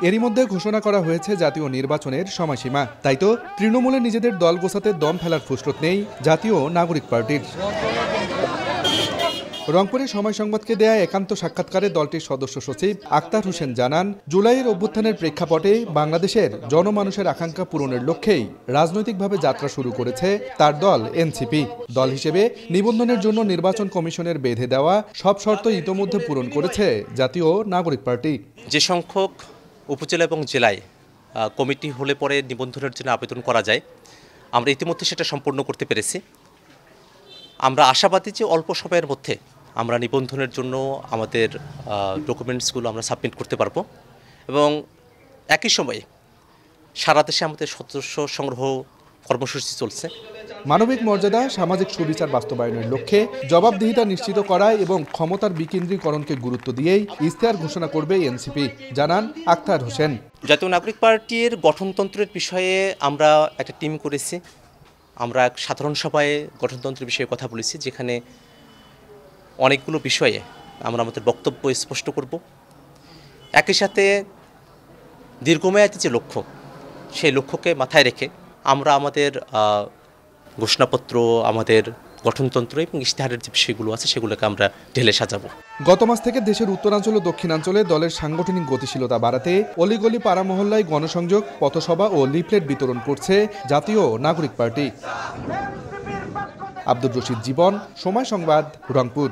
এরই মধ্যে ঘোষণা করা হয়েছে জাতীয় নির্বাচনের সময়সীমা। তাই তো তৃণমূলে নিজেদের দল গোছাতে দম ফেলার ফুসরত নেই জাতীয় নাগরিক পার্টির। রংপুরে সময় সংবাদকে দেয়া একান্ত সাক্ষাৎকারে দলটির সদস্য সচিব আক্তার হোসেন জানান, জুলাইয়ের অভ্যুত্থানের প্রেক্ষাপটে বাংলাদেশের জনমানুষের আকাঙ্ক্ষা পূরণের লক্ষ্যেই রাজনৈতিকভাবে যাত্রা শুরু করেছে তার দল এনসিপি। দল হিসেবে নিবন্ধনের জন্য নির্বাচন কমিশনের বেঁধে দেওয়া সব শর্ত ইতোমধ্যে পূরণ করেছে জাতীয় নাগরিক পার্টি। যে সংখ্যক উপজেলা এবং জেলায় কমিটি হলে পরে নিবন্ধনের জন্য আবেদন করা যায়, আমরা ইতিমধ্যে সেটা সম্পূর্ণ করতে পেরেছি। আমরা আশাবাদী যে অল্প সময়ের মধ্যে আমরা নিবন্ধনের জন্য আমাদের ডকুমেন্টসগুলো আমরা সাবমিট করতে পারবো এবং একই সময়ে সারা দেশে আমাদের সদস্য সংগ্রহ কর্মসূচি চলছে। মানবিক মর্যাদা, সামাজিক সুবিচার বাস্তবায়নের লক্ষ্যে জবাবদিহিতা নিশ্চিত করা এবং ক্ষমতার বিকেন্দ্রীকরণকে গুরুত্ব দিয়েই ইশতেহার ঘোষণা করবে এনসিপি, জানান আক্তার হোসেন। জাতীয় নাগরিক পার্টির গঠনতন্ত্রের বিষয়ে আমরা একটা টিম করেছি। আমরা এক সাধারণ সভায় গঠনতন্ত্রের বিষয়ে কথা বলেছি, যেখানে অনেকগুলো বিষয়ে আমরা আমাদের বক্তব্য স্পষ্ট করব। একই সাথে দীর্ঘমেয়াদী যে লক্ষ্য, সেই লক্ষ্যকে মাথায় রেখে আমরা আমাদের ঘোষণাপত্র, আমাদের গঠনতন্ত্র এবং ইশতেহারের যে বিষয়গুলো আছে সেগুলোকে আমরা ঢেলে সাজাবো। গত মাস থেকে দেশের উত্তরাঞ্চল ও দক্ষিণাঞ্চলে দলের সাংগঠনিক গতিশীলতা বাড়াতে অলিগলি পাড়া মহল্লায় গণসংযোগ, পথসভা ও লিফলেট বিতরণ করছে জাতীয় নাগরিক পার্টি। আব্দুর রশিদ জীবন, সময় সংবাদ, রংপুর।